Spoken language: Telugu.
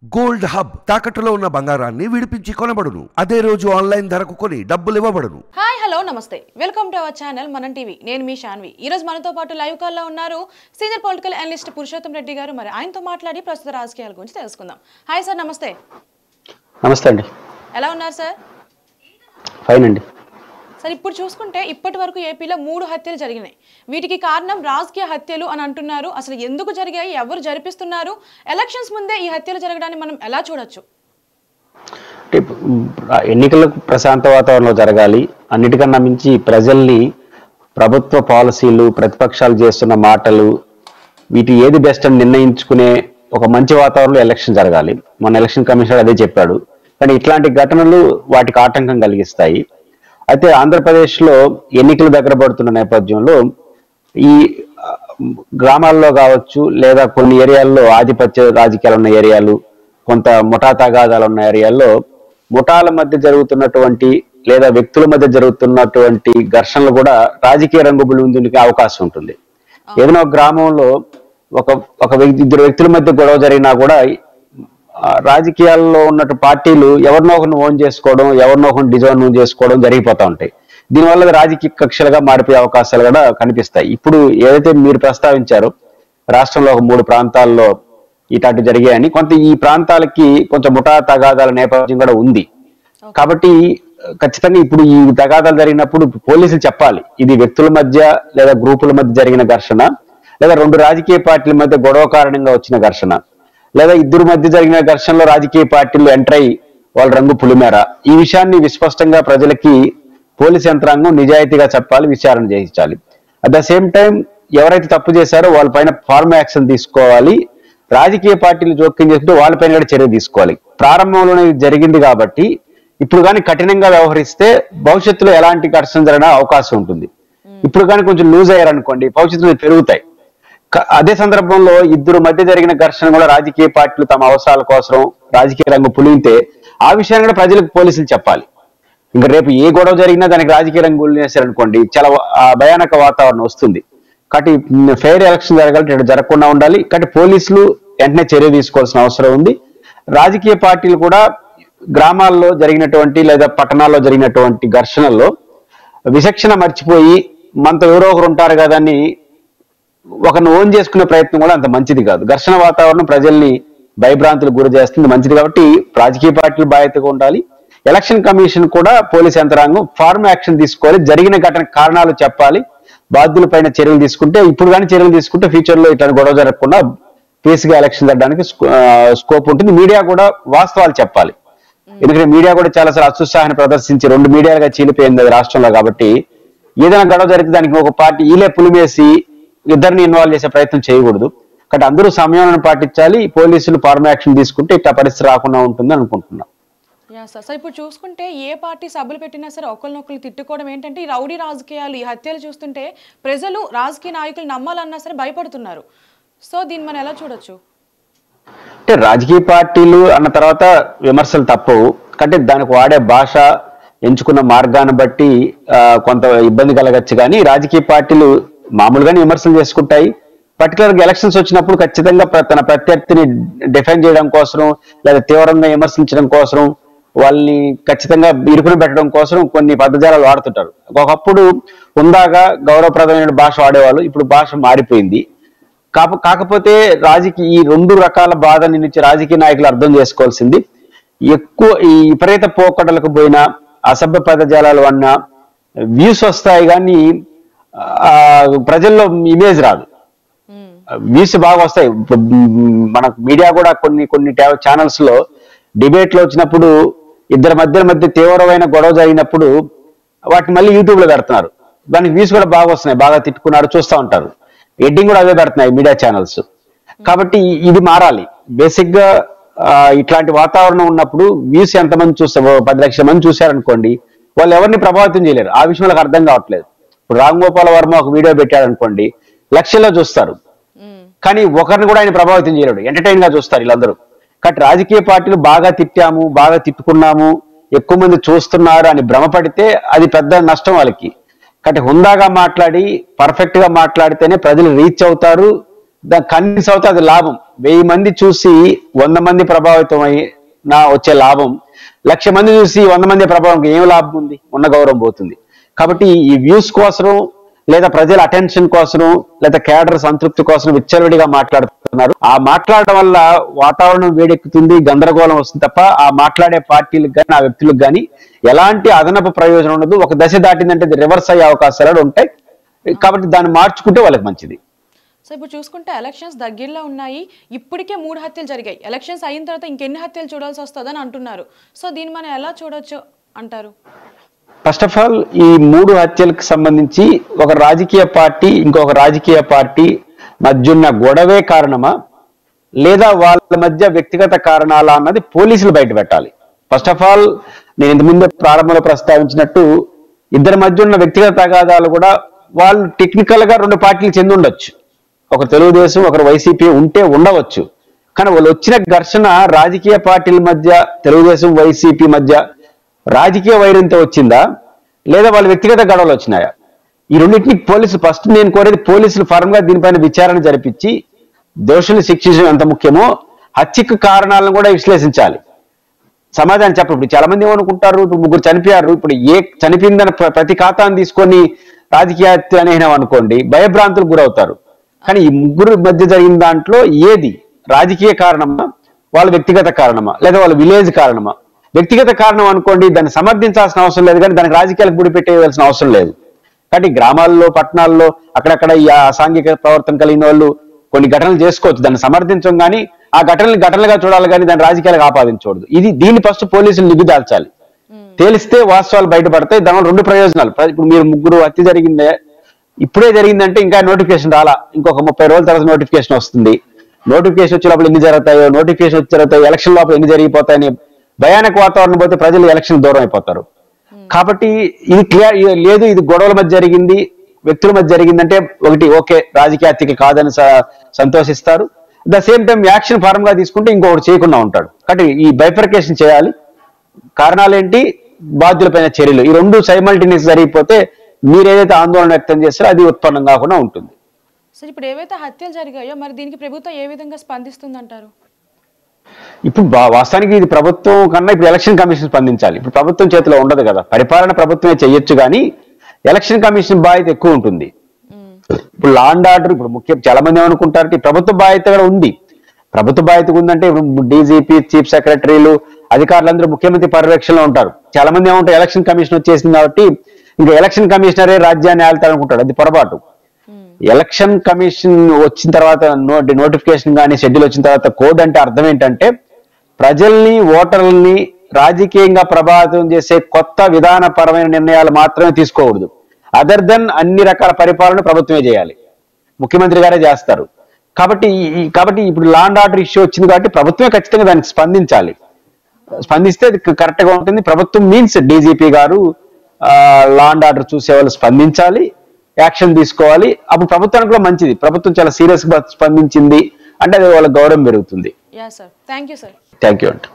గోల్డ్ హబ్ తాకట్టులో ఉన్న బంగారాన్ని విడిపించి కొనబడును. అదే రోజు ఆన్లైన్ ధరకు కొని డబ్బులు ఇవ్వబడును. హాయ్ హలో నమస్తే, వెల్కమ్ టు అవర్ ఛానల్ మనం టీవీ. నేను మీ శాన్వి. ఈ రోజు మనతో పాటు లైవ్ కాల్ లో ఉన్నారు senior political analyst Purushottam Reddy గారు. మరి ఆయనతో మాట్లాడి ప్రస్తుత రాజకీయాల గురించి తెలుసుకుందాం. హాయ్ సార్, నమస్తే. నమస్తే అండి. ఎలా ఉన్నారు సార్? ఫైన్ అండి. సార్, ఇప్పుడు చూసుకుంటే ఇప్పటి వరకు ఏపీలో 3 హత్యలు జరిగినాయి. వీటికి కారణం రాజకీయ హత్యలు అని అంటున్నారు. అసలు ఎందుకు జరిగాయి, ఎవరు జరిపిస్తున్నారు, ఎలక్షన్స్ ముందే ఈ హత్యలు జరగడాన్ని మనం ఎలా చూడొచ్చు? ఎన్నికలకు ప్రశాంత వాతావరణంలో జరగాలి. అన్నిటికన్నా మించి ప్రజల్ని ప్రభుత్వ పాలసీలు, ప్రతిపక్షాలు చేస్తున్న మాటలు, వీటి ఏది బెస్ట్ అని నిర్ణయించుకునే ఒక మంచి వాతావరణంలో ఎలక్షన్ జరగాలి. మన ఎలక్షన్ కమిషనర్ అదే చెప్పాడు. కానీ ఇట్లాంటి ఘటనలు వాటికి ఆటంకం కలిగిస్తాయి. అయితే ఆంధ్రప్రదేశ్లో ఎన్నికలు దగ్గర పడుతున్న నేపథ్యంలో ఈ గ్రామాల్లో కావచ్చు, లేదా కొన్ని ఏరియాల్లో ఆధిపత్య రాజకీయాలు ఉన్న ఏరియాలు, కొంత ముఠా తగాదాలు ఉన్న ఏరియాల్లో ముఠాల మధ్య జరుగుతున్నటువంటి లేదా వ్యక్తుల మధ్య జరుగుతున్నటువంటి ఘర్షణలు కూడా రాజకీయ రంగు బులుందునికి అవకాశం ఉంటుంది. ఏదైనా గ్రామంలో ఇద్దరు వ్యక్తుల మధ్య గొడవ జరిగినా కూడా రాజకీయాల్లో ఉన్నట్టు పార్టీలు ఎవరినో ఒకరిని ఓన్ చేసుకోవడం, ఎవరినో ఒకరిని డిజైన్ చేసుకోవడం జరిగిపోతూ ఉంటాయి. దీనివల్ల రాజకీయ కక్షలుగా మారిపోయే అవకాశాలు కూడా కనిపిస్తాయి. ఇప్పుడు ఏదైతే మీరు ప్రస్తావించారో రాష్ట్రంలో ఒక 3 ప్రాంతాల్లో ఇట్లాంటి జరిగాయని, కొంత ఈ ప్రాంతాలకి కొంచెం ముఠా తగాదాల నేపథ్యం కూడా ఉంది. కాబట్టి ఖచ్చితంగా ఇప్పుడు ఈ తగాదాలు జరిగినప్పుడు పోలీసులు చెప్పాలి, ఇది వ్యక్తుల మధ్య లేదా గ్రూపుల మధ్య జరిగిన ఘర్షణ, లేదా 2 రాజకీయ పార్టీల మధ్య గొడవ కారణంగా వచ్చిన ఘర్షణ, లేదా ఇద్దరు మధ్య జరిగిన ఘర్షణలో రాజకీయ పార్టీలు ఎంటర్ అయ్యి వాళ్ళ రంగు పులిమేర. ఈ విషయాన్ని విస్పష్టంగా ప్రజలకి పోలీస్ యంత్రాంగం నిజాయితీగా చెప్పాలి, విచారణ చేయించాలి. అట్ ద సేమ్ టైం ఎవరైతే తప్పు చేశారో వాళ్ళపైన ఫార్మ్ యాక్షన్ తీసుకోవాలి. రాజకీయ పార్టీలు జోక్యం చేసుకుంటూ వాళ్ళపైన కూడా చర్య తీసుకోవాలి. ప్రారంభంలోనే జరిగింది కాబట్టి ఇప్పుడు కానీ కఠినంగా వ్యవహరిస్తే భవిష్యత్తులో ఎలాంటి ఘర్షణ జరిగిన అవకాశం ఉంటుంది. ఇప్పుడు కానీ కొంచెం లూజ్ అయ్యారనుకోండి, భవిష్యత్తులో పెరుగుతాయి. అదే సందర్భంలో ఇద్దరు మధ్య జరిగిన ఘర్షణ కూడా రాజకీయ పార్టీలు తమ అవసరాల కోసం రాజకీయ రంగు పులిగితే ఆ విషయాన్ని కూడా ప్రజలకు పోలీసులు చెప్పాలి. ఇంకా రేపు ఏ గొడవ జరిగినా దానికి రాజకీయ రంగు పులినేశారనుకోండి, చాలా భయానక వాతావరణం వస్తుంది. కాబట్టి ఫెయిర్ ఎలక్షన్ జరగాలంటే ఇటు జరగకుండా ఉండాలి. కాబట్టి పోలీసులు వెంటనే చర్య తీసుకోవాల్సిన అవసరం ఉంది. రాజకీయ పార్టీలు కూడా గ్రామాల్లో జరిగినటువంటి లేదా పట్టణాల్లో జరిగినటువంటి ఘర్షణల్లో విచక్షణ మర్చిపోయి మనతో ఎవరో ఒకరు ఉంటారు కదా అని ఒకరిని ఓన్ చేసుకునే ప్రయత్నం కూడా అంత మంచిది కాదు. ఘర్షణ వాతావరణం ప్రజల్ని భయభ్రాంతులకు గురి చేస్తుంది, మంచిది. కాబట్టి రాజకీయ పార్టీలు బాధ్యతగా ఉండాలి. ఎలక్షన్ కమిషన్ కూడా పోలీస్ యంత్రాంగం ఫార్మ్ యాక్షన్ తీసుకోవాలి. జరిగిన ఘటన కారణాలు చెప్పాలి, బాధ్యుల పైన చర్యలు తీసుకుంటే, ఇప్పుడు కానీ చర్యలు తీసుకుంటే ఫ్యూచర్ లో ఇట్లా గొడవ జరగకుండా పీస్గా ఎలక్షన్ జరగడానికి స్కోప్ ఉంటుంది. మీడియా కూడా వాస్తవాలు చెప్పాలి. ఎందుకంటే మీడియా కూడా చాలాసార్లు అత్యుత్సాహాన్ని ప్రదర్శించి 2 మీడియాలుగా చీలిపోయింది రాష్ట్రంలో. కాబట్టి ఏదైనా గొడవ జరిగితే దానికి ఒక పార్టీ ఈలే పులిమేసి ఇద్దరిని ఇన్వాల్వ్ చేసే ప్రయత్నం చేయకూడదు. కాబట్టి అందరూ సమయాన్ని పాటించాలి. పోలీసులు ఫార్మ్ యాక్షన్ తీసుకుంటే ఇట్లా పరిస్థితి రాకుండా ఉంటుంది అనుకుంటున్నాం. సార్, ఇప్పుడు చూసుకుంటే ఏ పార్టీ సభలు పెట్టినా సరే ఒకరినొకరు తిట్టుకోవడం ఏంటంటే ఈ రౌడీ రాజకీయాలు, ఈ హత్యలు చూస్తుంటే ప్రజలు రాజకీయ నాయకులు నమ్మాలన్నా సరే భయపడుతున్నారు. సో దీన్ని మనం ఎలా చూడొచ్చు? అంటే రాజకీయ పార్టీలు అన్న తర్వాత విమర్శలు తప్పవు. అంటే దానికి వాడే భాష, ఎంచుకున్న మార్గాన్ని బట్టి కొంత ఇబ్బంది కలగచ్చు. కానీ రాజకీయ పార్టీలు మామూలుగానే విమర్శలు చేసుకుంటాయి. పర్టికులర్గా ఎలక్షన్స్ వచ్చినప్పుడు ఖచ్చితంగా తన ప్రత్యర్థిని డిఫెండ్ చేయడం కోసం లేదా తీవ్రంగా విమర్శించడం కోసం వాళ్ళని ఖచ్చితంగా ఇరుకుని పెట్టడం కోసం కొన్ని పదజాలాలు వాడుతుంటారు. ఒకప్పుడు హుందాగా గౌరవప్రదమైన భాష వాడేవాళ్ళు, ఇప్పుడు భాష మారిపోయింది. కాకపోతే ఈ 2 రకాల బాధని నుంచి రాజకీయ నాయకులు అర్థం చేసుకోవాల్సింది, ఎక్కువ ఈ విపరీత పోకడలకు పోయినా అసభ్య పదజాలాలు అన్నా వ్యూస్ వస్తాయి కానీ ప్రజల్లో ఇమేజ్ రాదు. వ్యూస్ బాగా వస్తాయి. మన మీడియా కూడా కొన్ని ఛానల్స్ లో డిబేట్లు వచ్చినప్పుడు ఇద్దరి మధ్య తీవ్రమైన గొడవ జరిగినప్పుడు వాటిని మళ్ళీ యూట్యూబ్ లో పెడుతున్నారు. దానికి వ్యూస్ కూడా బాగా వస్తున్నాయి. బాగా తిట్టుకున్నారు, చూస్తూ ఉంటారు. ఎడ్డింగ్ కూడా అవే పెడుతున్నాయి మీడియా ఛానల్స్. కాబట్టి ఇది మారాలి. బేసిక్ గా ఇట్లాంటి వాతావరణం ఉన్నప్పుడు వ్యూస్ ఎంతమంది చూస్తారు, 10 లక్షల మంది చూశారనుకోండి, వాళ్ళు ఎవరిని ప్రభావితం చేయలేరు. ఆ విషయం వాళ్ళకి అర్థం కావట్లేదు. ఇప్పుడు రామ్ గోపాల్ వర్మ ఒక వీడియో పెట్టాడు అనుకోండి, లక్షల్లో చూస్తారు, కానీ ఒకరిని కూడా ఆయన ప్రభావితం చేయలేడు. ఎంటర్టైన్ గా చూస్తారు వీళ్ళందరూ. కాబట్టి రాజకీయ పార్టీలు బాగా తిట్టాము, బాగా తిట్టుకున్నాము, ఎక్కువ మంది చూస్తున్నారు అని భ్రమపడితే అది పెద్ద నష్టం వాళ్ళకి. కాబట్టి హుందాగా మాట్లాడి పర్ఫెక్ట్ గా మాట్లాడితేనే ప్రజలు రీచ్ అవుతారు, దాని కన్విన్స్ అవుతే అది లాభం. 1000 మంది చూసి 100 మంది ప్రభావితం అయి వచ్చే లాభం, 1,00,000 మంది చూసి 100 మంది ప్రభావం ఏం లాభం ఉంది? ఉన్న గౌరవం పోతుంది. కాబట్టి ఈ వ్యూస్ కోసం లేదా ప్రజల అటెన్షన్ కోసం లేదా కేడర్ సంతృప్తి కోసం విచ్చలవిడిగా మాట్లాడుతున్నారు. ఆ మాట్లాడడం వల్ల వాతావరణం వేడెక్కుతుంది, గందరగోళం వస్తుంది తప్ప ఆ మాట్లాడే పార్టీలకు కానీ ఆ వ్యక్తులకు కానీ ఎలాంటి అదనపు ప్రయోజనం ఉండదు. ఒక దశ దాటిందంటే ఇది రివర్స్ అయ్యే అవకాశాలు ఉంటాయి. కాబట్టి దాన్ని మార్చుకుంటే వాళ్ళకి మంచిది. సో ఇప్పుడు చూసుకుంటే ఎలక్షన్స్ దగ్గరలో ఉన్నాయి, ఇప్పటికే 3 హత్యలు జరిగాయి. ఎలక్షన్స్ అయిన తర్వాత ఇంకెన్ని హత్యలు చూడాల్సి వస్తుందని అంటున్నారు. సో దీన్ని మనం ఎలా చూడొచ్చు అంటారు? ఫస్ట్ ఆఫ్ ఆల్ ఈ 3 హత్యలకు సంబంధించి ఒక రాజకీయ పార్టీ ఇంకొక రాజకీయ పార్టీ మధ్య ఉన్న గొడవే కారణమా లేదా వాళ్ళ మధ్య వ్యక్తిగత కారణాలా అన్నది పోలీసులు బయట పెట్టాలి. ఫస్ట్ ఆఫ్ ఆల్ నేను ఇంతకుముందు ప్రారంభంలో ప్రస్తావించినట్టు ఇద్దరి మధ్య ఉన్న వ్యక్తిగత తగాదాలు కూడా వాళ్ళు టెక్నికల్ గా 2 పార్టీలు చెంది ఉండొచ్చు. ఒక తెలుగుదేశం ఒకరు వైసీపీ ఉంటే ఉండవచ్చు. కానీ వాళ్ళు వచ్చిన ఘర్షణ రాజకీయ పార్టీల మధ్య తెలుగుదేశం వైసీపీ మధ్య రాజకీయ వైరంతో వచ్చిందా లేదా వాళ్ళ వ్యక్తిగత గొడవలు వచ్చినాయా? ఈ రెండింటిని పోలీసులు ఫస్ట్ నేను కోరేది పోలీసులు ఫర్మ్ గా దీనిపైన విచారణ జరిపించి దోషుల్ని శిక్షించడం ఎంత ముఖ్యమో హత్యకు కారణాలను కూడా విశ్లేషించాలి. సమాధానం చెప్పరు. ఇప్పుడు చాలా మంది ఏమనుకుంటారు, ఇప్పుడు 3 చనిపోయారు, ఇప్పుడు చనిపోయిందని ప్రతి ఖాతాను తీసుకొని రాజకీయ హత్య అనేహం అనుకోండి, భయభ్రాంతులకు గురవుతారు. కానీ ఈ 3 మధ్య జరిగిన దాంట్లో ఏది రాజకీయ కారణమా వాళ్ళ వ్యక్తిగత కారణమా లేదా వాళ్ళ విలేజ్ కారణమా? వ్యక్తిగత కారణం అనుకోండి, దాన్ని సమర్థించాల్సిన అవసరం లేదు, కానీ దానికి రాజకీయాలకు గుడి పెట్టేయవలసిన అవసరం లేదు. కాబట్టి గ్రామాల్లో పట్టణాల్లో అక్కడక్కడ ఈ అసాంఘిక ప్రవర్తన కలిగిన వాళ్ళు కొన్ని ఘటనలు చేసుకోవచ్చు, దాన్ని సమర్థించం. కానీ ఆ ఘటనలుగా చూడాలి, కానీ దాన్ని రాజకీయాలకు ఆపాదించకూడదు. దీన్ని ఫస్ట్ పోలీసులు నిగ్గుదాల్చాలి. తేలిస్తే వాస్తవాలు బయటపడతాయి. దానివల్ల 2 ప్రయోజనాలు. ఇప్పుడు మీరు 3 హత్య జరిగిందే, ఇప్పుడే జరిగిందంటే ఇంకా నోటిఫికేషన్ రాలా, ఇంకొక 30 రోజుల తర్వాత నోటిఫికేషన్ వస్తుంది. నోటిఫికేషన్ వచ్చే లోపల ఎన్ని జరుగుతాయో, నోటిఫికేషన్ వచ్చే తర్వాత ఎలక్షన్ లోపల ఎన్ని జరిగిపోతాయని భయానక వాతావరణం పోతే ప్రజలు ఎలక్షన్ దూరం అయిపోతారు. కాబట్టి ఇది క్లియర్ లేదు, ఇది గొడవల మధ్య జరిగింది, వ్యక్తుల మధ్య జరిగిందంటే ఒకటి ఓకే, రాజకీయ హత్యకి కాదని సంతోషిస్తారు. The same time action form గా తీసుకుంటే ఇంకొకటి చేయకుండా ఉంటాడు. కాబట్టి ఈ బైఫర్కేషన్ చేయాలి. కారణాలు ఏంటి, బాధ్యులపైన చర్యలు, ఈ 2 సైమల్టేనియస్ జరిగిపోతే మీరు ఏదైతే ఆందోళన వ్యక్తం చేస్తారో అది ఉత్పన్నం కాకుండా ఉంటుంది. సార్ ఇప్పుడు ఏవైతే హత్యలు జరిగాయో మరి దీనికి ప్రభుత్వం ఏ విధంగా స్పందిస్తుంది అంటారు? ఇప్పుడు వాస్తవానికి ఇది ప్రభుత్వం కన్నా ఇప్పుడు ఎలక్షన్ కమిషన్ స్పందించాలి. ఇప్పుడు ప్రభుత్వం చేతిలో ఉండదు కదా, పరిపాలన ప్రభుత్వమే చెయ్యొచ్చు, కానీ ఎలక్షన్ కమిషన్ బాధ్యత ఎక్కువ ఉంటుంది. ఇప్పుడు లా అండ్ ఆర్డర్ ఇప్పుడు ముఖ్యం. చాలా మంది ఏమనుకుంటారు ప్రభుత్వ బాధ్యత కూడా ఉంది. ప్రభుత్వ బాధ్యత ఉందంటే ఇప్పుడు డీజీపీ, చీఫ్ సెక్రటరీలు, అధికారులందరూ ముఖ్యమంత్రి పర్యవేక్షణలో ఉంటారు. చాలా మంది ఏమంటారు ఎలక్షన్ కమిషన్ వచ్చేసింది కాబట్టి ఇంకా ఎలక్షన్ కమిషనరే రాజ్యాన్ని ఆళ్తారనుకుంటాడు. అది పొరపాటు. ఎలక్షన్ కమిషన్ వచ్చిన తర్వాత నోటిఫికేషన్ కానీ షెడ్యూల్ వచ్చిన తర్వాత కోడ్ అంటే అర్థం ఏంటంటే ప్రజల్ని ఓటర్లని రాజకీయంగా ప్రభావితం చేసే కొత్త విధానపరమైన నిర్ణయాలు మాత్రమే తీసుకోకూడదు. అదర్ దెన్ అన్ని రకాల పరిపాలన ప్రభుత్వమే చేయాలి, ముఖ్యమంత్రి గారే చేస్తారు. కాబట్టి ఇప్పుడు లా అండ్ ఆర్డర్ ఇష్యూ వచ్చింది కాబట్టి ప్రభుత్వమే ఖచ్చితంగా దానికి స్పందించాలి. స్పందిస్తే కరెక్ట్ గా ఉంటుంది. ప్రభుత్వం మీన్స్ డీజీపీ గారు, లా అండ్ ఆర్డర్ చూసే వాళ్ళు స్పందించాలి, యాక్షన్ తీసుకోవాలి. అప్పుడు ప్రభుత్వానికి కూడా మంచిది. ప్రభుత్వం చాలా సీరియస్ గా స్పందించింది అంటే అది వాళ్ళ గౌరవం పెరుగుతుంది. Yeah sir, thank you sir. Thank you అండి.